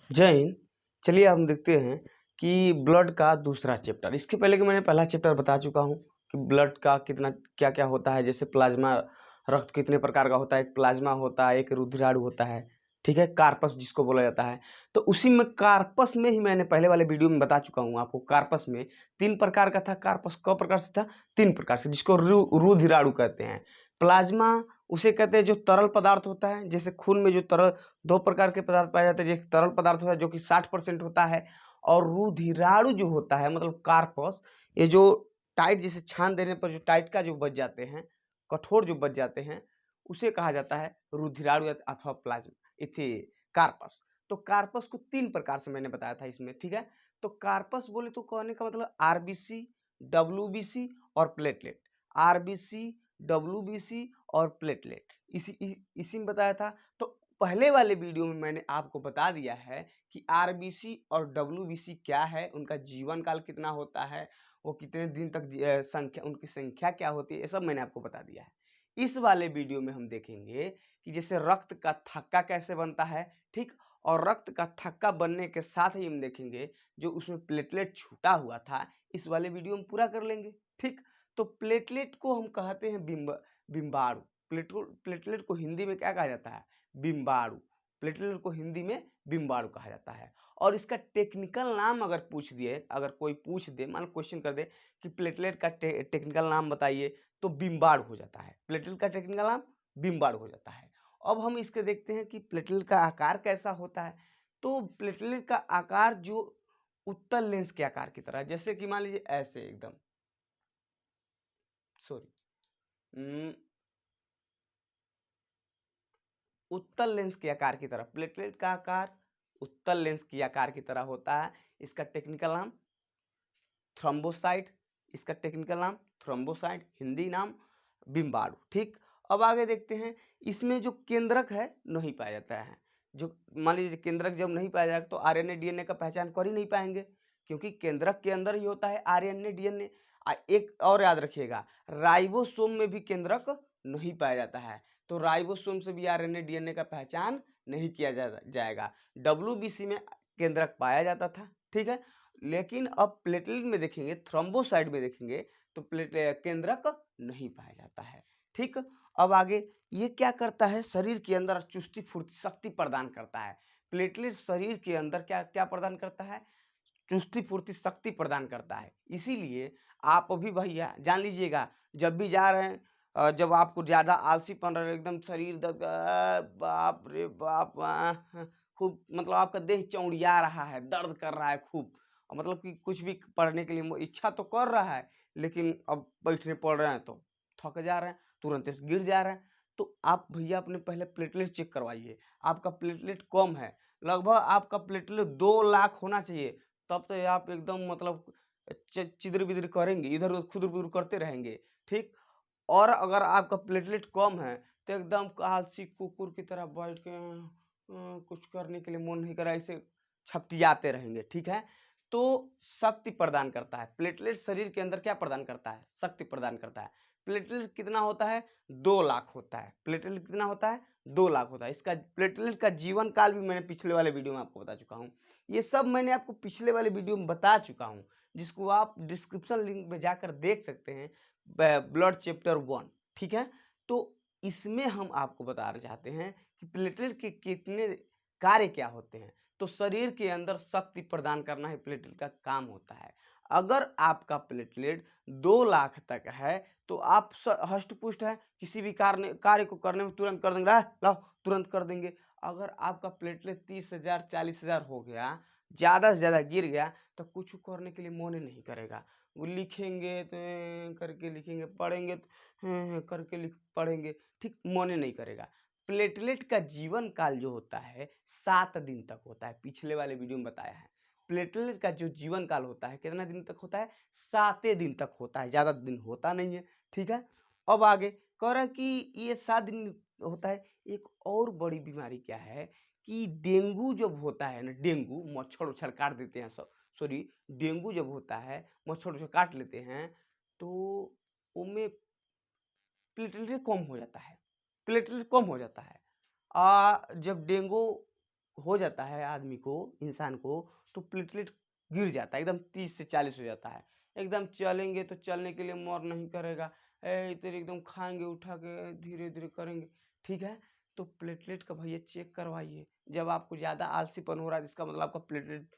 जय हिंद। चलिए हम देखते हैं कि ब्लड का दूसरा चैप्टर। इसके पहले कि मैंने पहला चैप्टर बता चुका हूँ कि ब्लड का कितना क्या क्या होता है। जैसे प्लाज्मा, रक्त कितने प्रकार का होता है। एक प्लाज्मा होता है, एक रुधिराणु होता है, ठीक है, कार्पस जिसको बोला जाता है। तो उसी में कार्पस में ही मैंने पहले वाले वीडियो में बता चुका हूँ आपको। कार्पस में 3 प्रकार का था। कार्पस क प्रकार से था? 3 प्रकार से, जिसको रुधिराणु कहते हैं। प्लाज्मा उसे कहते हैं जो तरल पदार्थ होता है। जैसे खून में जो तरल 2 प्रकार के पदार्थ पाए जाते हैं। एक तरल पदार्थ होता है जो कि 60% होता है, और रुधिराणु जो होता है मतलब कार्पस, ये जो टाइट जैसे छान देने पर जो टाइट का जो बच जाते हैं, कठोर जो बच जाते हैं, उसे कहा जाता है रुधिराणु अथवा प्लाज्मा इथे कार्पस। तो कार्पस को 3 प्रकार से मैंने बताया था इसमें, ठीक है। तो कार्पस बोले तो कहने का मतलब आरबीसी, डब्ल्यूबीसी और प्लेटलेट। आरबीसी, डब्ल्यूबीसी और प्लेटलेट इसी में बताया था। तो पहले वाले वीडियो में मैंने आपको बता दिया है कि आरबीसी और डब्ल्यूबीसी क्या है, उनका जीवन काल कितना होता है, वो कितने दिन तक संख्या, उनकी संख्या क्या होती है, ये सब मैंने आपको बता दिया है। इस वाले वीडियो में हम देखेंगे कि जैसे रक्त का थक्का कैसे बनता है, ठीक। और रक्त का थक्का बनने के साथ ही हम देखेंगे जो उसमें प्लेटलेट छूटा हुआ था, इस वाले वीडियो में पूरा कर लेंगे, ठीक। तो प्लेटलेट को हम कहते हैं बिम्बाणु। प्लेटलेट को हिंदी में क्या कहा जाता है? बिम्बाणु। प्लेटलेट को हिंदी में बिम्बाणु कहा जाता है। और इसका टेक्निकल नाम अगर पूछ दिए, अगर कोई पूछ दे, मान क्वेश्चन कर दे कि प्लेटलेट का टेक्निकल नाम बताइए, तो बिम्बाणु हो जाता है। प्लेटलेट का टेक्निकल नाम बिम्बाणु हो जाता है। अब हम इसके देखते हैं कि प्लेटलेट का आकार कैसा होता है। तो प्लेटलेट का आकार जो उत्तल लेंस के आकार की तरह, जैसे कि मान लीजिए ऐसे एकदम, सॉरी, उत्तल लेंस के आकार की तरह प्लेटलेट का आकार उत्तल लेंस के आकार की तरह होता है। इसका टेक्निकल नाम थ्रोम्बोसाइट। इसका टेक्निकल नाम थ्रोम्बोसाइट, हिंदी नाम बिम्बाणु, ठीक। अब आगे देखते हैं, इसमें जो केंद्रक है नहीं पाया जाता है। जो मान लीजिए केंद्रक जब नहीं पाया जाएगा तो आरएनए डीएनए का पहचान कर ही नहीं पाएंगे, क्योंकि केंद्रक के अंदर ही होता है आरएनए डीएनए। एक और याद रखिएगा, राइबोसोम में भी केंद्रक नहीं पाया जाता है, तो राइबोसोम से भी आरएनए डीएनए का पहचान नहीं किया जाएगा। डब्ल्यूबीसी में केंद्रक पाया जाता था, ठीक है। लेकिन अब प्लेटलेट में देखेंगे, थ्रोम्बोसाइट में देखेंगे तो केंद्रक नहीं पाया जाता है, ठीक। अब आगे ये क्या करता है, शरीर के अंदर चुस्ती फुर्ती शक्ति प्रदान करता है। प्लेटलेट शरीर के अंदर क्या क्या प्रदान करता है? चुस्ती फुर्ती शक्ति प्रदान करता है। इसीलिए आप अभी भैया जान लीजिएगा, जब भी जा रहे हैं, जब आपको ज्यादा आलसीपन रहे, एकदम शरीर दर्द, बाप रे बाप, खूब मतलब आपका देह चौड़िया रहा है, दर्द कर रहा है खूब, मतलब कि कुछ भी पढ़ने के लिए इच्छा तो कर रहा है, लेकिन अब बैठने पड़ रहे हैं तो थक जा रहे हैं, तुरंत से गिर जा रहे हैं। तो आप भैया अपने पहले प्लेटलेट चेक करवाइए। आपका प्लेटलेट कम है, लगभग आपका प्लेटलेट 2 लाख होना चाहिए, तब तो आप एकदम मतलब चिदर-बिदर करेंगे, इधर-उधर खुदर-बुदर करते रहेंगे, ठीक। और अगर आपका प्लेटलेट कम है तो एकदम आलसी कुकुर की तरह बैठ के कुछ करने के लिए मन नहीं कर रहा, ऐसे छपटियाते रहेंगे, ठीक है। तो शक्ति प्रदान करता है प्लेटलेट, शरीर के अंदर क्या प्रदान करता है? शक्ति प्रदान करता है। प्लेटलेट कितना होता है? 2 लाख होता है। प्लेटलेट कितना होता है? 2 लाख होता है। इसका प्लेटलेट का जीवन काल भी मैंने पिछले वाले वीडियो में आपको बता चुका हूँ। ये सब मैंने आपको पिछले वाले वीडियो में बता चुका हूँ, जिसको आप डिस्क्रिप्शन लिंक में जाकर देख सकते हैं। ब्लड चैप्टर 1, ठीक है। तो इसमें हम आपको बताना चाहते हैं कि प्लेटलेट के कितने कार्य क्या होते हैं। तो शरीर के अंदर शक्ति प्रदान करना ही प्लेटलेट का काम होता है। अगर आपका प्लेटलेट 2 लाख तक है तो आप हष्ट पुष्ट है, किसी भी कार्य को करने में तुरंत कर देंगे, लाओ तुरंत कर देंगे। अगर आपका प्लेटलेट 30,000 40,000 हो गया, ज्यादा से ज्यादा गिर गया, तो कुछ करने के लिए मन ही नहीं करेगा। वो लिखेंगे तो करके लिखेंगे, पढ़ेंगे तो करके लिख पढ़ेंगे, ठीक, मन ही नहीं करेगा। प्लेटलेट का जीवन काल जो होता है 7 दिन तक होता है, पिछले वाले वीडियो में बताया है। प्लेटलेट का जो जीवन काल होता है कितना दिन तक होता है? 7 दिन तक होता है, ज्यादा दिन होता नहीं है, ठीक है। अब आगे कह रहा है कि ये 7 दिन होता है। एक और बड़ी बीमारी क्या है कि डेंगू जब होता है ना, डेंगू मच्छर उच्छर काट देते हैं सब, सॉरी, डेंगू जब होता है मच्छर उच्छर काट लेते हैं, तो उनमें प्लेटलेट कम हो जाता है। प्लेटलेट कम हो जाता है। जब डेंगू हो जाता है आदमी को, इंसान को, तो प्लेटलेट गिर जाता है, एकदम 30 से 40 हो जाता है। एकदम चलेंगे तो चलने के लिए मन नहीं करेगा, तेरे एकदम खाएंगे उठा के धीरे धीरे करेंगे, ठीक है। तो प्लेटलेट का भैया चेक करवाइए। जब आपको ज़्यादा आलसीपन हो रहा है, इसका मतलब आपका प्लेटलेट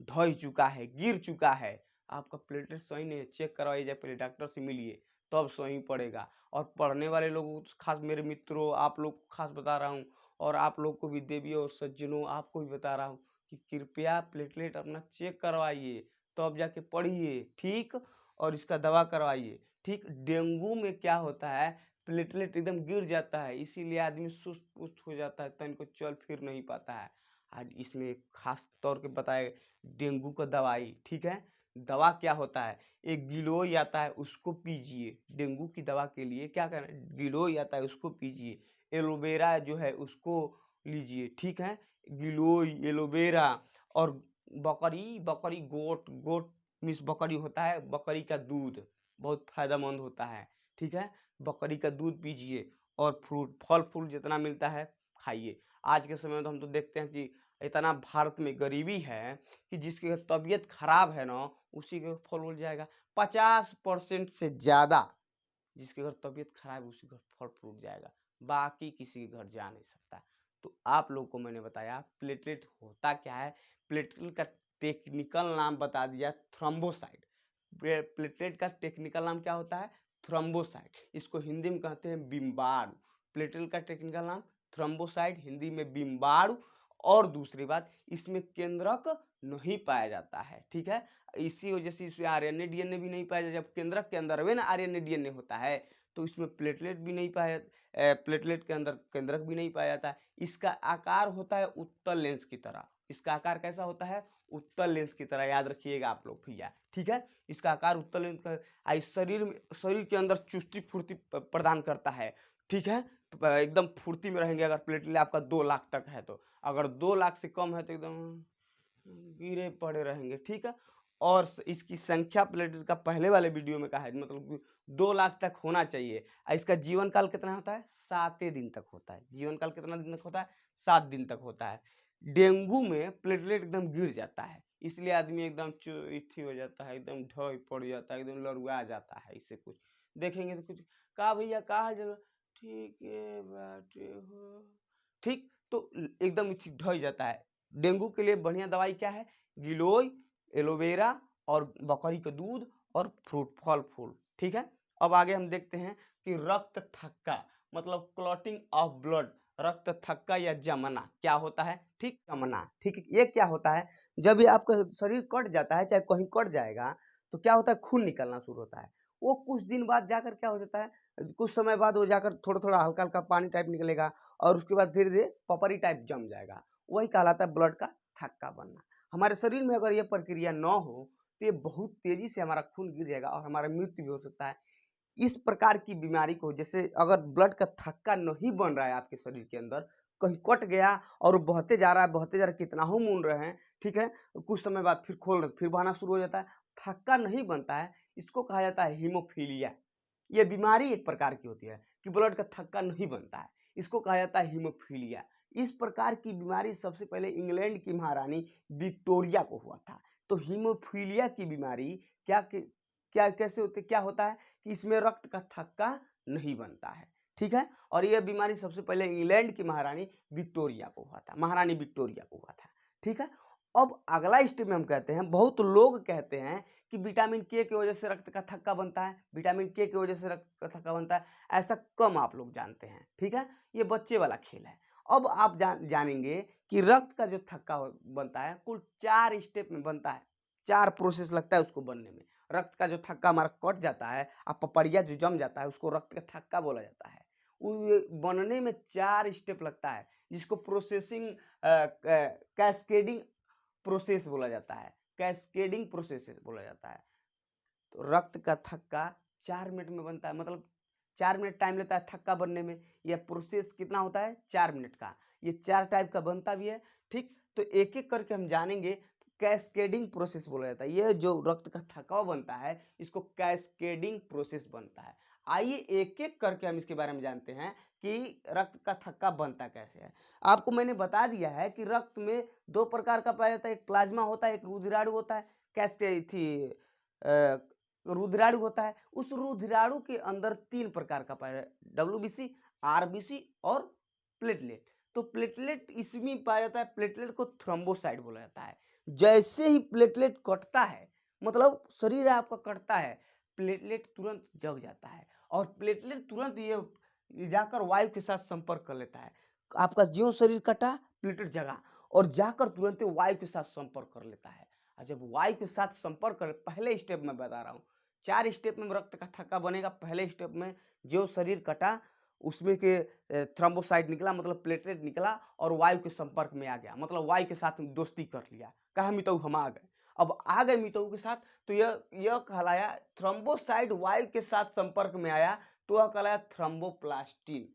ढह चुका है, गिर चुका है, आपका प्लेटलेट सही नहीं है, चेक करवाइए, जाए पहले डॉक्टर से मिलिए, तब सही पड़ेगा। और पढ़ने वाले लोगों को, खास मेरे मित्रों, आप लोग को खास बता रहा हूँ, और आप लोग को भी, देवियों और सज्जनों, आपको भी बता रहा हूँ कि कृपया प्लेटलेट अपना चेक करवाइए, तो अब जाके पढ़िए, ठीक। और इसका दवा करवाइए, ठीक। डेंगू में क्या होता है, प्लेटलेट एकदम गिर जाता है, इसीलिए आदमी सुस्त पुस्त हो जाता है, तन को चल फिर नहीं पाता है। आज इसमें खास तौर पे बताए डेंगू का दवाई, ठीक है। दवा क्या होता है, एक गिलोय आता है, उसको पीजिए। डेंगू की दवा के लिए क्या करें, गिलोय आता है, उसको पीजिए। एलोवेरा जो है उसको लीजिए, ठीक है। गिलोय, एलोवेरा, और बकरी बकरी गोट गोट मीन्स बकरी होता है, बकरी का दूध बहुत फायदेमंद होता है, ठीक है। बकरी का दूध पीजिए, और फ्रूट फल फूल जितना मिलता है खाइए। आज के समय में तो हम तो देखते हैं कि इतना भारत में गरीबी है कि जिसकी तबीयत खराब है ना, उसी के फल हो जाएगा। 50% से ज़्यादा जिसके घर तबीयत खराब है उसी घर फल फूट जाएगा, बाकी किसी के घर जा नहीं सकता। तो आप लोग को मैंने बताया प्लेटलेट होता क्या है, प्लेटलेट का टेक्निकल नाम बता दिया, थ्रोम्बोसाइट। प्लेटलेट का टेक्निकल नाम क्या होता है, थ्रोम्बोसाइट। इसको हिंदी में कहते हैं बिम्बाणु। प्लेटलेट का टेक्निकल नाम थ्रोम्बोसाइट, हिंदी में बिम्बाणु। और दूसरी बात, इसमें केंद्रक नहीं पाया जाता है, ठीक है। इसी वजह से इसमें आरएनए डीएनए भी नहीं पाया जाता। जब केंद्रक के अंदर में ना आरएनए डीएनए होता है, तो इसमें प्लेटलेट भी नहीं पाया, प्लेटलेट के अंदर केंद्रक भी नहीं पाया जाता है। इसका आकार होता है उत्तल लेंस की तरह। इसका आकार कैसा होता है, उत्तल लेंस की तरह, याद रखिएगा आप लोग भैया, ठीक है। इसका आकार उत्तल लेंस का, शरीर के अंदर चुस्ती फुर्ती प्रदान करता है, ठीक है। एकदम फुर्ती में रहेंगे अगर प्लेटलेट आपका 2 लाख तक है तो। अगर 2 लाख से कम है तो एकदम गिरे पड़े रहेंगे, ठीक है। और इसकी संख्या प्लेटलेट का पहले वाले वीडियो में कहा है, मतलब 2 लाख तक होना चाहिए। इसका जीवन काल कितना होता है, 7 दिन तक होता है। जीवन काल कितना दिन तक होता है, 7 दिन तक होता है। डेंगू में प्लेटलेट एकदम गिर जाता है, इसलिए आदमी एकदम इथी हो जाता है, एकदम ढह पड़ जाता है, एकदम लड़ुआ जाता है। इससे कुछ देखेंगे तो कुछ, कहा भैया कहा जरूर, ठीक है बैठे हो, ठीक। तो एकदम ढह जाता है। डेंगू के लिए बढ़िया दवाई क्या है, गिलोय, एलोवेरा, और बकरी का दूध, और फ्रूट फल फूल, ठीक है। अब आगे हम देखते हैं कि रक्त थक्का, मतलब क्लॉटिंग ऑफ ब्लड, रक्त थक्का या जमना क्या होता है, ठीक। जमना, ठीक है। ये क्या होता है, जब ये आपका शरीर कट जाता है, चाहे कहीं कट जाएगा, तो क्या होता है, खून निकलना शुरू होता है। वो कुछ दिन बाद जाकर क्या हो जाता है, कुछ समय बाद वो जाकर थोड़ा थोड़ा हल्का हल्का पानी टाइप निकलेगा, और उसके बाद धीरे धीरे पपरी टाइप जम जाएगा। वही कहलाता है ब्लड का थक्का बनना। हमारे शरीर में अगर ये प्रक्रिया न हो तो ये बहुत तेजी से हमारा खून गिर जाएगा और हमारा मृत्यु भी हो सकता है। इस प्रकार की बीमारी को, जैसे अगर ब्लड का थक्का नहीं बन रहा है आपके शरीर के अंदर, कहीं कट गया और बहते जा रहा है, बहते जा रहा है, कितना हो मून रहे हैं, ठीक है, कुछ समय बाद फिर खोल फिर बहना शुरू हो जाता है, थक्का नहीं बनता है, इसको कहा जाता है हीमोफीलिया। ये बीमारी एक प्रकार की होती है कि ब्लड का थक्का नहीं बनता है, इसको कहा जाता है हीमोफीलिया। इस प्रकार की बीमारी सबसे पहले इंग्लैंड की महारानी विक्टोरिया को हुआ था। तो हीमोफीलिया की बीमारी क्या क्या कैसे होती, क्या होता है कि इसमें रक्त का थक्का नहीं बनता है, ठीक है। और यह बीमारी सबसे पहले इंग्लैंड की महारानी विक्टोरिया को हुआ था, महारानी विक्टोरिया को हुआ था, ठीक है। अब अगला स्टेप में हम कहते हैं, बहुत लोग कहते हैं कि विटामिन के की वजह से रक्त का थक्का बनता है, विटामिन के की वजह से रक्त का थक्का बनता है। ऐसा कम आप लोग जानते हैं, ठीक है। ये बच्चे वाला खेल है। अब आप जानेंगे कि रक्त का जो थक्का बनता है कुल 4 स्टेप में बनता है, 4 प्रोसेस लगता है उसको बनने में। रक्त का जो थक्का हमारा कट जाता है, पपड़िया जो जम जाता है, उसको रक्त का थक्का बोला जाता है। बनने में 4 स्टेप लगता है, जिसको प्रोसेसिंग कैस्केडिंग प्रोसेस बोला जाता है, कैस्केडिंग प्रोसेस बोला जाता है। तो रक्त का थक्का 4 मिनट में बनता है, मतलब 4 मिनट टाइम लेता है थक्का बनने में। यह प्रोसेस कितना होता है, 4 मिनट का। ये 4 टाइप का बनता भी है, ठीक। तो एक एक करके हम जानेंगे। कैस्केडिंग प्रोसेस बोला जाता है, ये जो रक्त का थकाव बनता है इसको कैस्केडिंग प्रोसेस बनता है। आइए एक एक करके हम इसके बारे में जानते हैं कि रक्त का थक्का बनता कैसे है। आपको मैंने बता दिया है कि रक्त में 2 प्रकार का पाया जाता है, एक प्लाज्मा होता है, एक रुधिराणु होता है। कैसे थी रुधिराणु होता है। उस रुधिराणु के अंदर 3 प्रकार का पाया डब्ल्यूबीसी, आरबीसी और प्लेटलेट। तो प्लेटलेट इसमें पाया जाता है, प्लेटलेट को थ्रोम्बोसाइट बोला जाता है। जैसे ही प्लेटलेट कटता है, मतलब शरीर आपका कटता है, प्लेटलेट तुरंत जग जाता है और प्लेटलेट तुरंत ये जाकर वायु के साथ संपर्क कर लेता है। आपका ज्यों शरीर कटा, प्लेटलेट जगा और जाकर तुरंत ही वायु के साथ संपर्क कर लेता है। और जब वायु के साथ संपर्क कर, पहले स्टेप में बता रहा हूँ, 4 स्टेप में रक्त का थक्का बनेगा। पहले स्टेप में जो शरीर कटा उसमें के थ्रोम्बोसाइट निकला, मतलब प्लेटलेट निकला और वायु के संपर्क में आ गया, मतलब वायु के साथ दोस्ती कर लिया, कहा मितऊ हम आ गए। अब आ गए मितऊ के साथ, तो यह कहलाया थ्रोम्बोसाइट। वायु के साथ संपर्क में आया तो वह कहलाया थ्रोम्बोप्लास्टिन।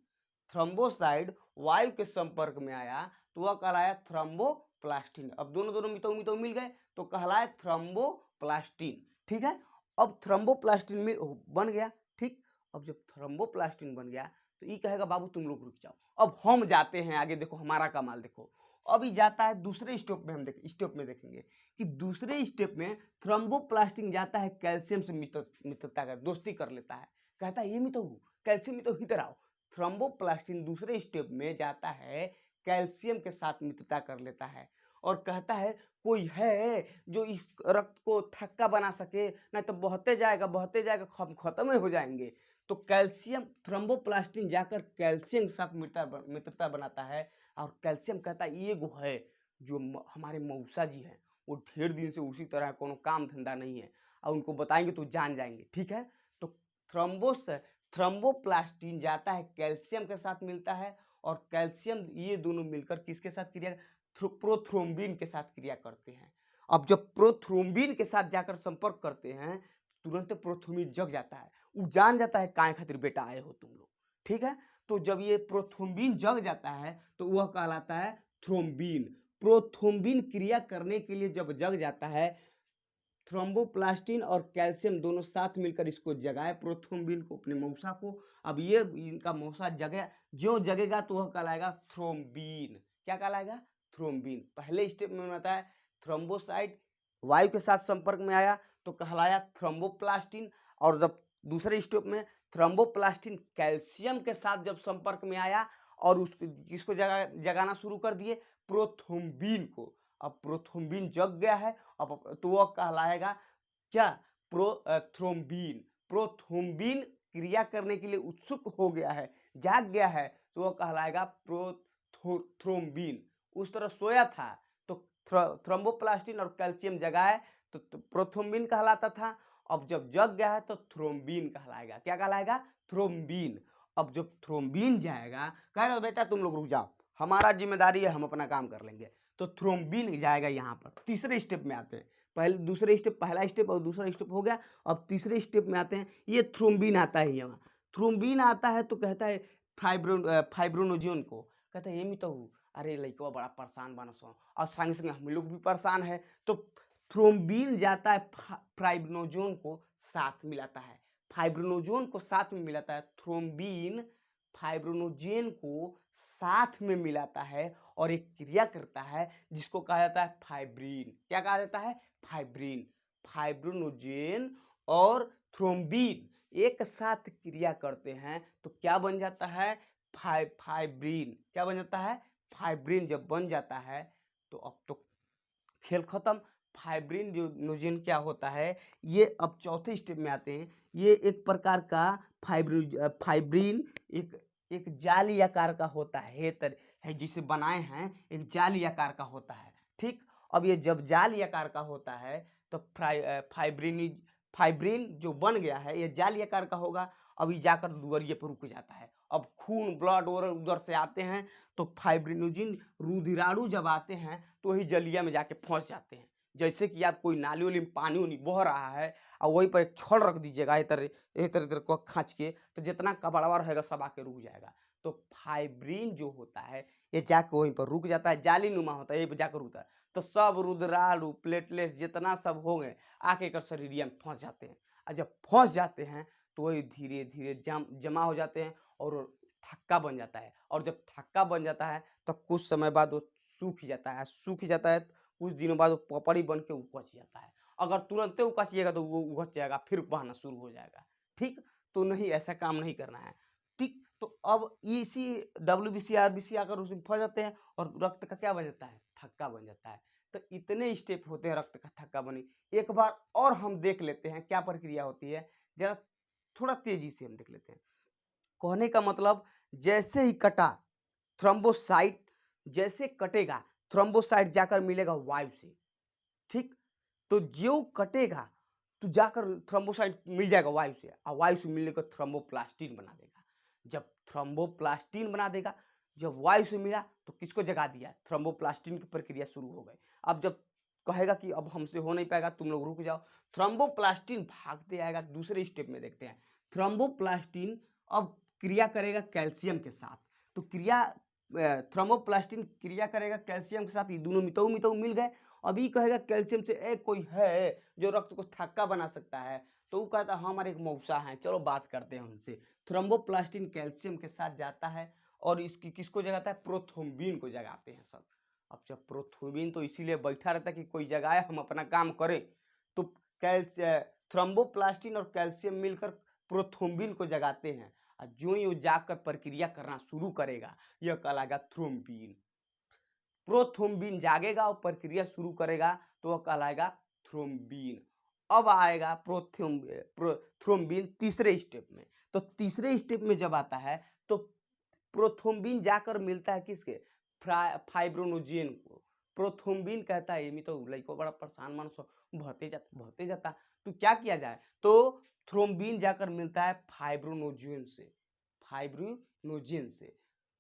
थ्रोम्बोसाइट वायु के संपर्क में आया तो वह कहलाया थ्रोम्बोप्लास्टिन। अब दोनों दोनों मितऊ मितऊ मिल गए तो कहलाया थ्रोम्बोप्लास्टिन। ठीक है, अब थ्रोम्बोप्लास्टिन में बन गया। ठीक, अब जब थ्रोम्बोप्लास्टिन बन गया तो ये कहेगा बाबू तुम लोग रुक जाओ, अब हम जाते हैं आगे, देखो हमारा कमाल देखो। अभी जाता है दूसरे स्टेप में, हम स्टेप में देखेंगे कि दूसरे स्टेप में थ्रोम्बोप्लास्टिन जाता है कैल्शियम से मित्रता कर, दोस्ती कर लेता है। कहता है ये मितो कैल्शियम मितो इधर आओ। थ्रोम्बोप्लास्टिन दूसरे स्टेप में जाता है कैल्शियम के साथ मित्रता कर लेता है और कहता है कोई है जो इस रक्त को थक्का बना सके, नहीं तो बहते जाएगा हम खत्म हो जाएंगे। तो कैल्शियम, थ्रोम्बोप्लास्टिन जाकर कैल्शियम के साथ मित्रता बनाता है और कैल्शियम कहता है ये वो है जो हमारे मऊसा जी हैं, वो ढेर दिन से उसी तरह कोनो काम धंधा नहीं है और उनको बताएंगे तो जान जाएंगे। ठीक है, तो थ्रोम्बोप्लास्टिन जाता है कैल्शियम के साथ मिलता है और कैल्शियम ये दोनों मिलकर किसके साथ क्रिया, प्रोथ्रोम्बिन के साथ क्रिया करते हैं। अब जब प्रोथ्रोम्बिन के साथ जाकर संपर्क करते हैं तुरंत प्रोथ्रोम्बिन जग जाता है, वो जान जाता है काय खातिर बेटा आए हो तुम लोग। ठीक है, तो जब ये प्रोथ्रोम्बिन जग जाता है तो वह कहलाता है थ्रोम्बिन। प्रोथ्रोम्बिन क्रिया करने के लिए जब जग जाता है, थ्रोम्बोप्लास्टिन और कैल्शियम दोनों साथ मिलकर इसको जगाए, प्रोथ्रोम्बिन को, अपने मौसा को। अब ये इनका मौसा जगे, जो जगेगा तो वह कहलाएगा थ्रोम्बिन। क्या कहलाएगा, थ्रोम्बिन। पहले स्टेप में आता है थ्रोम्बोसाइट वायु के साथ संपर्क में आया तो कहलाया थ्रोम्बोप्लास्टिन, और जब दूसरे स्टेप में थ्रोम्बोप्लास्टिन कैल्शियम के साथ जब संपर्क में आया और इसको जगाना शुरू कर दिए प्रोथ्रोम्बिन को। अब प्रोथ्रोम्बिन जग गया है, अब तो वह कहलाएगा क्या, थ्रोम्बिन। प्रोथ्रोम्बिन क्रिया करने के लिए उत्सुक हो गया है, जाग गया है, तो वह कहलाएगा प्रोथ्रोम्बिन। उस तरह सोया था तो थ्रोम्बोप्लास्टिन और कैल्शियम जगाए तो प्रोथ्रोम्बिन कहलाता था। अब जब जग गया है तो थ्रोम्बिन कहलाएगा। क्या कहलाएगा, थ्रोम्बिन। अब जब थ्रोम्बिन जाएगा कहेगा बेटा तुम लोग रुक जाओ, हमारा जिम्मेदारी है, हम अपना काम कर लेंगे। तो थ्रोम्बिन जाएगा यहाँ पर। तीसरे स्टेप में आते हैं, पहले दूसरे स्टेप, पहला स्टेप और दूसरा स्टेप हो गया। अब तीसरे स्टेप में आते हैं, ये थ्रोम्बिन आता है यहाँ। थ्रोम्बिन आता है तो कहता है फाइब्रोनोजन को, कहता है ये तो अरे लड़का बड़ा परेशान बना सो और संग संग हम लोग भी परेशान है। तो थ्रोम्बिन जाता है फाइब्रोनोजन को साथ मिलाता है, फाइब्रोनोजन को साथ में मिलाता है। थ्रोम्बिन फाइब्रोनोजेन को साथ में मिलाता है और एक क्रिया करता है जिसको कहा जाता है फाइब्रिन। क्या कहा जाता है, फाइब्रिन। फाइब्रोनोजेन और थ्रोम्बिन एक साथ क्रिया करते हैं तो क्या बन जाता है, फाइब्रिन। क्या बन जाता है, फाइब्रिन। जब बन जाता है तो अब तो खेल खत्म। फाइब्रिन जो नोजेन क्या होता है, ये अब चौथे स्टेप में आते हैं। ये एक प्रकार का फाइब्रिन एक जाली आकार का होता है जिसे बनाए हैं, एक जाली आकार का होता है। ठीक, अब ये जब जाली आकार का होता है तो फाइब्रिन जो बन गया है ये जाली आकार का होगा। अभी जाकर दुवरिये पर रुक जाता है। अब खून ब्लड और उधर से आते हैं तो फाइब्रिनोजिन रुधिराणु जब आते हैं तो वही जलिया में जाके फंस जाते हैं। जैसे कि आप कोई नाली वाली में पानी उनी बह रहा है और वहीं पर एक छड़ रख दीजिएगा इधर को खाँच के, तो जितना कबाड़वा रहेगा सब आके रुक जाएगा। तो फाइब्रिन जो होता है ये जाके वहीं पर रुक जाता है, जाली नुमा होता है, यहीं पर जाकर रुकता है। तो सब रुधिराणु प्लेटलेट जितना सब हो गए आके कर शरीरिया में फंस जाते हैं। और जब फंस जाते हैं तो वही धीरे धीरे जमा हो जाते हैं और थक्का बन जाता है, और जब थक्का बन जाता है तो कुछ समय बाद वो सूख जाता है, सूख जाता है कुछ दिनों बाद वो पपड़ी बन के उपज जाता है। अगर तुरंते उपजिएगा तो वो उपज जाएगा, फिर बहना शुरू हो जाएगा। ठीक? तो नहीं, ऐसा काम नहीं करना है। ठीक? तो अब इसी डब्ल्यूबीसी, आरबीसी आकर उसमें फँस जाते हैं और रक्त का क्या बन जाता है? थक्का बन जाता है। तो इतने स्टेप होते हैं रक्त का थक्का बने। एक बार और हम देख लेते हैं क्या प्रक्रिया होती है, ज़रा थोड़ा तेज़ी से हम देख लेते हैं। कहने का मतलब, जैसे ही कटा थ्रोम्बोसाइट, जैसे कटेगा थ्रोम्बोसाइट जाकर मिलेगा वायु से। ठीक? तो ज्यों कटेगा तो जाकर थ्रोम्बोसाइट मिल जाएगा वायु से, और वायु से मिलने को थ्रोम्बोप्लास्टिन बना देगा। जब थ्रोम्बोप्लास्टिन बना देगा, जब वायु से मिला तो किसको जगा दिया? थ्रोम्बोप्लास्टिन की प्रक्रिया शुरू हो गई। अब जब कहेगा कि अब हमसे हो नहीं पाएगा, तुम लोग रुक जाओ, थ्रोम्बोप्लास्टिन भागते आएगा। दूसरे स्टेप में देखते हैं, थ्रोम्बोप्लास्टिन अब क्रिया करेगा कैल्शियम के साथ। तो थ्रोम्बोप्लास्टिन क्रिया करेगा कैल्शियम के साथ, ये दोनों मितऊ मितऊ मिल गए। अभी कहेगा कैल्शियम से, ए कोई है जो रक्त को थक्का बना सकता है? तो वो कहता है हमारे एक मौसा हैं, चलो बात करते हैं उनसे। थ्रोम्बोप्लास्टिन कैल्शियम के साथ जाता है और इसकी किसको जगाता है? प्रोथ्रोम्बिन को जगाते हैं सब। अब जब प्रोथ्रोम्बिन तो इसीलिए बैठा रहता है कि कोई जगाए, हम अपना काम करें। तो थ्रोम्बोप्लास्टिन और कैल्शियम मिलकर प्रोथ्रोम्बिन को जगाते हैं, और जो ही वो जाकर प्रक्रिया करना शुरू करेगा, यह कहलाएगा थ्रोम्बिन। प्रोथ्रोम्बिन जागेगा और प्रक्रिया शुरू करेगा तो वह कहलाएगा थ्रोम्बिन। अब आएगा थ्रोम्बिन तीसरे स्टेप में। तो तीसरे स्टेप में जब आता है तो प्रोथ्रोम्बिन जाकर मिलता है किसके? फाइब्रोनोजेन को। प्रोथ्रोम्बिन कहता है एमी तो लइको बड़ा परेशान मानस भते जाता। तो क्या किया जाए? तो थ्रोम्बिन जाकर मिलता है फाइब्रोनोजेन से, फाइब्रोनोजेन से।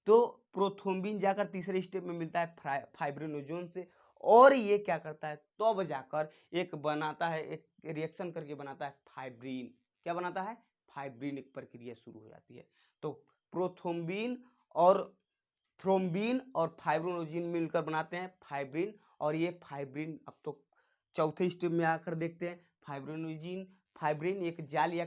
तो प्रोथ्रोम्बिन जाकर तीसरे स्टेप में मिलता है फाइब्रिनोजन से, और ये क्या करता है? तब जाकर एक बनाता है, एक रिएक्शन करके बनाता है फाइब्रिन। क्या बनाता है? फाइब्रिन। एक प्रक्रिया शुरू हो जाती है। तो प्रोथ्रोम्बिन और थ्रोम्बिन और फाइब्रिनोजिन मिलकर बनाते हैं फाइब्रिन, और ये फाइब्रिन अब तो चौथे स्टेप में आकर देखते हैं। फाइब्रिनोजिन फाइब्रिन एक जाली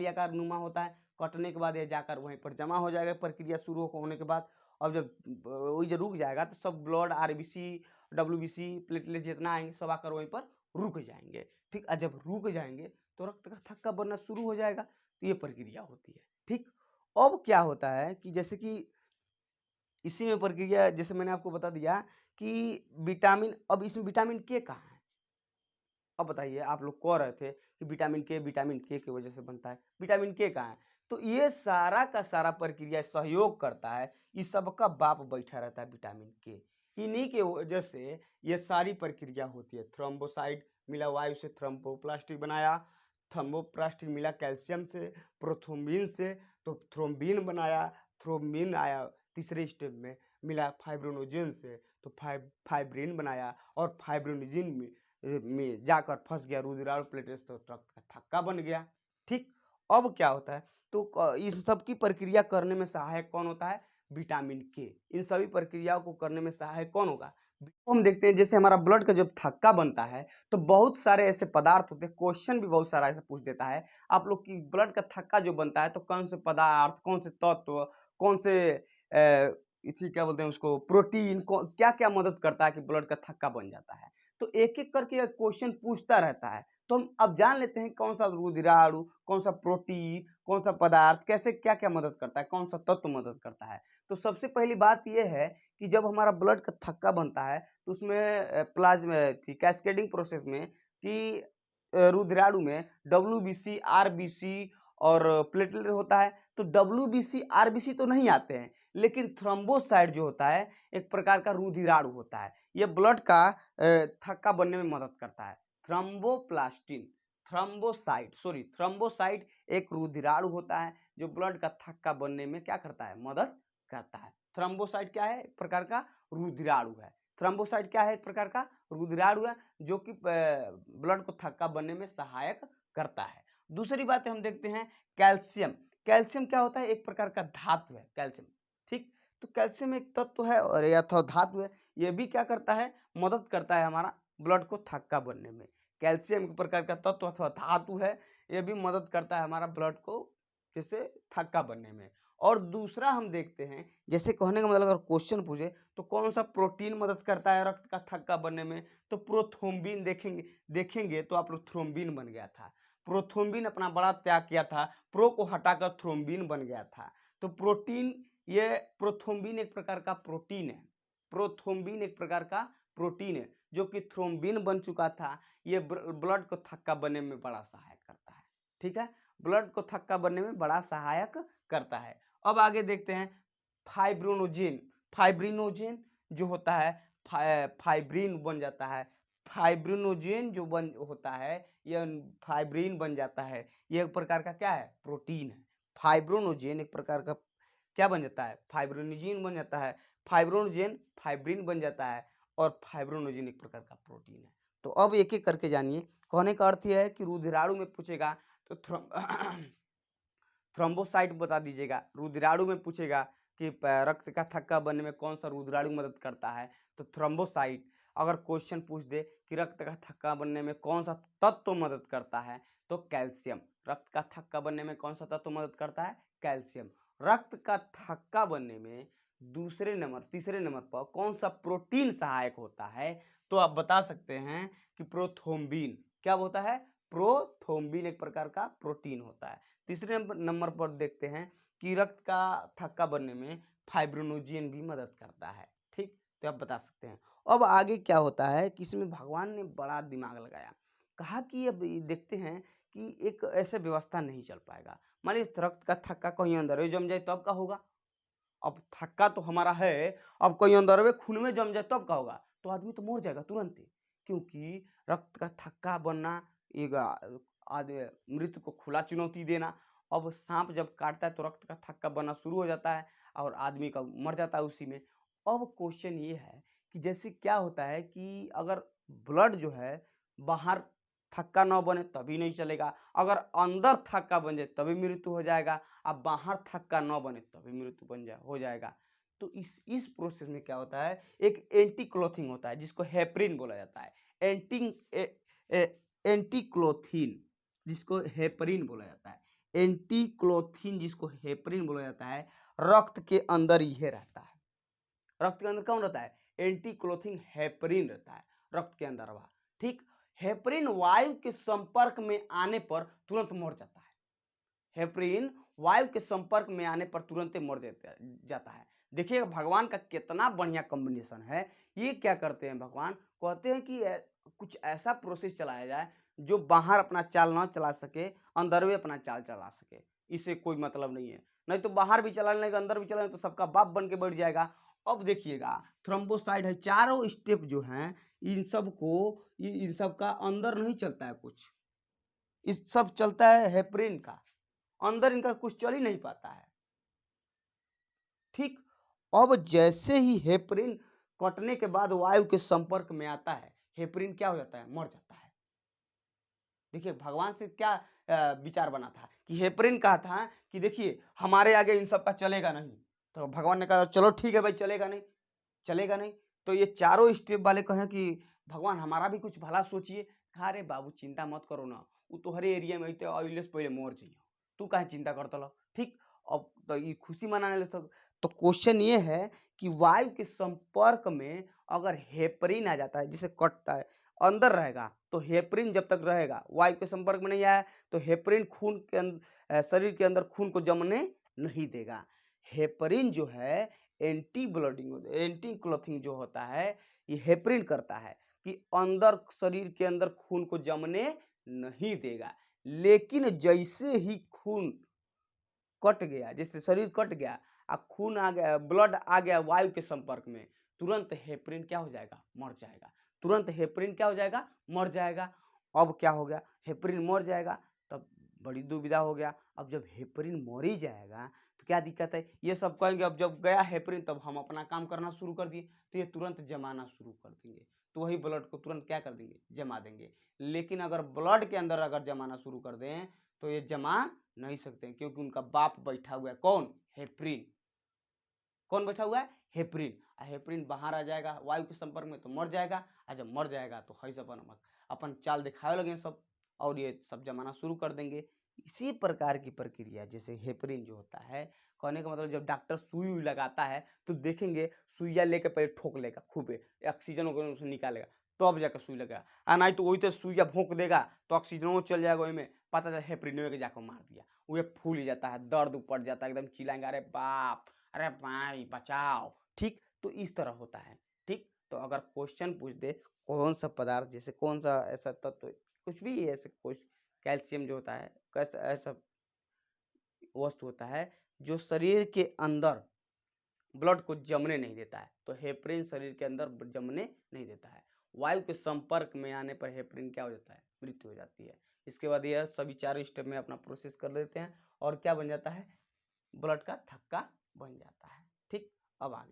आकार नुमा होता है, कटने के बाद ये जाकर वहीं पर जमा हो जाएगा प्रक्रिया शुरू होने के बाद। अब जब वही जब रुक जाएगा तो सब ब्लड, आरबीसी, डब्ल्यूबीसी, प्लेटलेट जितना आएंगे सब आकर वहीं पर रुक जाएंगे। ठीक, और जब रुक जाएंगे तो रक्त का थक्का बनना शुरू हो जाएगा। तो ये प्रक्रिया होती है। ठीक, अब क्या होता है कि जैसे कि इसी में प्रक्रिया, जैसे मैंने आपको बता दिया कि विटामिन, अब इसमें विटामिन के कहाँ है? अब बताइए, आप लोग कह रहे थे कि विटामिन के की वजह से बनता है, विटामिन के कहाँ है? तो ये सारा का सारा प्रक्रिया सहयोग करता है, इस सबका बाप बैठा रहता है विटामिन के। इन्हीं के वजह से ये सारी प्रक्रिया होती है। थ्रोम्बोसाइट मिला वायु से, थ्रोम्बोप्लास्टिक बनाया, थ्रोम्बोप्लास्टिक मिला कैल्शियम से, प्रोथ्रोम्बिन से, तो थ्रोम्बिन बनाया, थ्रोम्बिन आया तीसरे स्टेप में, मिला फाइब्रोनोजेन से, तो फाइब्रिन बनाया, और फाइब्रोनोजिन में जाकर फंस गया रुधिराणु प्लेटलेट्स, तो रक्त का थक्का बन गया। ठीक, अब क्या होता है? तो इस सब की प्रक्रिया करने में सहायक कौन होता है? विटामिन के। इन सभी प्रक्रियाओं को करने में सहायक कौन होगा? हम देखते हैं जैसे हमारा ब्लड का जब थक्का बनता है तो बहुत सारे ऐसे पदार्थ होते हैं, क्वेश्चन भी बहुत सारा ऐसा पूछ देता है आप लोग की, ब्लड का थक्का जो बनता है तो कौन से पदार्थ, कौन से तत्व, कौन से इसी क्या बोलते हैं उसको, प्रोटीन, क्या क्या मदद करता है कि ब्लड का थक्का बन जाता है? तो एक एक करके क्वेश्चन पूछता रहता है। तो हम अब जान लेते हैं कौन सा रुधिराणु, कौन सा प्रोटीन, कौन सा पदार्थ कैसे क्या क्या मदद करता है, कौन सा तत्व मदद करता है। तो सबसे पहली बात यह है कि जब हमारा ब्लड का थक्का बनता है तो उसमें प्लाज्मा थी कैस्केडिंग प्रोसेस में कि रुधिराणु में डब्ल्यूबीसी, आरबीसी और प्लेटलेट होता है। तो डब्ल्यूबीसी, आरबीसी तो नहीं आते हैं, लेकिन थ्रोम्बोसाइट जो होता है एक प्रकार का रुधिराणु होता है। ये ब्लड का थक्का बनने में मदद करता है। थ्रोम्बोप्लास्टिन, थ्रोम्बोसाइट एक रुधिराणु होता है जो ब्लड का थक्का बनने में क्या करता है? मदद करता है। थ्रोम्बोसाइट क्या है? एक प्रकार का रुधिराणु है। थ्रोम्बोसाइट क्या है? एक प्रकार का रुधिराणु है जो कि ब्लड को थक्का बनने में सहायक करता है। दूसरी बात हम देखते हैं कैल्शियम। कैल्शियम क्या होता है? एक प्रकार का धातु है कैल्शियम। ठीक, तो कैल्शियम एक तत्व है और या तो धातु है। ये भी क्या करता है? मदद करता है हमारा ब्लड को थक्का बनने में। कैल्शियम एक प्रकार का तत्व अथवा धातु है, ये भी मदद करता है हमारा ब्लड को जैसे थक्का बनने में। और दूसरा हम देखते हैं, जैसे कहने का मतलब अगर क्वेश्चन पूछे तो कौन सा प्रोटीन मदद करता है रक्त का थक्का बनने में, तो प्रोथ्रोम्बिन देखेंगे तो आप लोग थ्रोम्बिन बन गया था। प्रोथ्रोम्बिन अपना बड़ा त्याग किया था, प्रो को हटाकर थ्रोम्बिन बन गया था। तो प्रोटीन, ये प्रोथ्रोम्बिन एक प्रकार का प्रोटीन है। प्रोथ्रोम्बिन एक प्रकार का प्रोटीन है जो कि थ्रोम्बिन बन चुका था। ये ब्लड को थक्का बनने में बड़ा सहायक करता है। ठीक है, ब्लड को थक्का बनने में बड़ा सहायक करता है। अब आगे देखते हैं फाइब्रिनोजेन। फाइब्रिनोजेन जो होता है, फाइब्रिन बन जाता है। फाइब्रिनोजेन जो बन होता है, यह फाइब्रिन बन जाता है। यह एक प्रकार का क्या है, प्रोटीन है। फाइब्रिनोजेन एक प्रकार का क्या बन जाता है, फाइब्रिनोजेन बन जाता है। फाइब्रिनोजेन फाइब्रिन बन जाता है और फाइब्रिनोजेन एक प्रकार का प्रोटीन है। तो अब एक एक करके जानिए। कहने का अर्थ यह है कि रुधिराणु में पूछेगा तो थ्रोम्बोसाइट बता दीजिएगा। रुधिराणु में पूछेगा कि रक्त का थक्का बनने में कौन सा रुधिराणु मदद करता है, तो थ्रोम्बोसाइट। अगर क्वेश्चन पूछ दे कि रक्त का थक्का बनने में कौन सा तत्व मदद करता है, तो कैल्शियम। रक्त का थक्का बनने में कौन सा तत्व मदद करता है, कैल्शियम। रक्त का थक्का बनने में तीसरे नंबर पर कौन सा प्रोटीन सहायक होता है, तो आप बता सकते हैं कि प्रोथ्रोम्बिन। क्या होता है, प्रोथ्रोम्बिन एक प्रकार का प्रोटीन होता है। तीसरे नंबर पर देखते हैं कि रक्त का थक्का बनने में फाइब्रिनोजेन भी मदद करता है। ठीक, तो आप बता सकते हैं। अब आगे क्या होता है कि इसमें भगवान ने बड़ा दिमाग लगाया, कहा कि अब देखते हैं कि एक ऐसे व्यवस्था नहीं चल पाएगा। मान लीजिए रक्त का थक्का कहीं अंदर जम जाए तब क्या होगा। अब थक्का तो हमारा है, अब कहीं अंदर में खून में जम जाए तब क्या होगा, तो आदमी तो मर जाएगा तुरंत ही। क्योंकि रक्त का थक्का बनना एक आदमी मृत्यु को खुला चुनौती देना। अब सांप जब काटता है तो रक्त का थक्का बनना शुरू हो जाता है और आदमी का मर जाता है उसी में। अब क्वेश्चन ये है कि जैसे क्या होता है कि अगर ब्लड जो है बाहर थक्का न बने तभी नहीं चलेगा, अगर अंदर थक्का बन जाए तभी मृत्यु हो जाएगा, अब बाहर थक्का न बने तभी मृत्यु हो जाएगा। तो इस प्रोसेस में क्या होता है, एक एंटी क्लोथिंग होता है जिसको हेपरिन बोला जाता है। एंटी क्लोथिन जिसको हेपरिन बोला जाता है। एंटी क्लोथिन जिसको हेपरिन बोला जाता है, रक्त के अंदर ही रहता है। रक्त के अंदर कौन रहता है, एंटी क्लोथिंग हेपरिन रहता है रक्त के अंदर वह। ठीक, हेपरिन वायु के संपर्क में आने पर तुरंत मर जाता है। हेपरिन वायु के संपर्क में आने पर तुरंत मर जाता है। देखिए भगवान का कितना बढ़िया कॉम्बिनेशन है। ये क्या करते हैं भगवान, कहते हैं कि कुछ ऐसा प्रोसेस चलाया जाए जो बाहर अपना चाल ना चला सके, अंदर भी अपना चाल चला सके। इससे कोई मतलब नहीं है, नहीं तो बाहर भी चला लेगा अंदर भी चला तो सबका बाप बन के बैठ जाएगा। अब देखिएगा थ्रोम्बोसाइट है, चारों स्टेप जो हैं इन सब को, इन सब का अंदर नहीं चलता है कुछ, इस सब चलता है हेपरिन का, अंदर इनका कुछ चल ही नहीं पाता है। ठीक, अब जैसे ही हेपरिन कटने के बाद वायु के संपर्क में आता है, हेपरिन क्या हो जाता है, मर जाता है। देखिए भगवान से क्या विचार बना था कि हेपरिन कहा था कि देखिए हमारे आगे इन सब का चलेगा नहीं, तो भगवान ने कहा चलो ठीक है भाई, चलेगा नहीं, चलेगा नहीं। तो ये चारों स्टेप वाले कहें कि भगवान हमारा भी कुछ भला सोचिए। कहा अरे बाबू चिंता मत करो ना, वो तोहरे एरिया में अइते अइले से पहले मर जाइयो, तू काहे चिंता करत ल। ठीक, अब तो ये खुशी मनाने ले सब। तो क्वेश्चन ये है कि वायु के संपर्क में अगर हेपरिन आ जाता है, जिसे कटता है अंदर रहेगा, तो हेपरिन जब तक रहेगा, वायु के संपर्क में नहीं आया तो हेपरिन खून के शरीर के अंदर खून को जमने नहीं देगा। हेपरिन जो है एंटी क्लोथिंग जो होता है, ये हेपरिन करता है कि अंदर शरीर के अंदर खून को जमने नहीं देगा। लेकिन जैसे ही खून कट गया, जैसे शरीर कट गया खून आ गया, ब्लड आ गया वायु के संपर्क में, तुरंत हेपरिन क्या हो जाएगा, मर जाएगा। तुरंत हेपरिन क्या हो जाएगा, मर जाएगा। अब क्या हो गया, हेपरिन मर जाएगा, तब बड़ी दुविधा हो गया। अब जब हेपरिन मर ही जाएगा तो क्या दिक्कत है, ये सब कहेंगे अब जब गया हेपरिन तब हम अपना काम करना शुरू कर दिए, तो ये तुरंत जमाना शुरू कर देंगे, तो वही ब्लड को तुरंत क्या कर देंगे, जमा देंगे। लेकिन अगर ब्लड के अंदर अगर जमाना शुरू कर दें तो ये जमा नहीं सकते हैं, क्योंकि उनका बाप बैठा हुआ है, कौन, हेपरिन। कौन बैठा हुआ है, हेपरिन। हेपरिन बाहर आ जाएगा वायु के संपर्क में तो मर जाएगा, और जब मर जाएगा तो है अपन चाल दिखावे लगे सब, और ये सब जमाना शुरू कर देंगे। इसी प्रकार की प्रक्रिया जैसे हेपरिन जो होता है, कहने का मतलब जब डॉक्टर सुई लगाता है तो देखेंगे सुइया लेके पहले ठोक लेगा खूबे, ऑक्सीजन वगैरह उसमें निकालेगा, तब जाकर सुई लगेगा। नहीं तो वही तो सुइया भोंक देगा तो ऑक्सीजन चल जाएगा, वही में पता चला हेपरिन के जाकर मार दिया, वो फूल ही जाता है, दर्द पड़ जाता है, एकदम चिल्लाएंगे अरे बाप, अरे भाई बचाओ। ठीक, तो इस तरह होता है। ठीक, तो अगर क्वेश्चन पूछ दे कौन सा पदार्थ, जैसे कौन सा ऐसा तत्व, कुछ भी ऐसे कुछ, कैल्शियम जो होता है, कैसा ऐसा वस्तु होता है जो शरीर के अंदर ब्लड को जमने नहीं देता है, तो हेपरिन शरीर के अंदर जमने नहीं देता है। वायु के संपर्क में आने पर हेपरिन क्या हो जाता है, मृत्यु हो जाती है। इसके बाद यह सभी चारों स्टेप में अपना प्रोसेस कर लेते हैं और क्या बन जाता है, ब्लड का थक्का बन जाता है। ठीक, अब आगे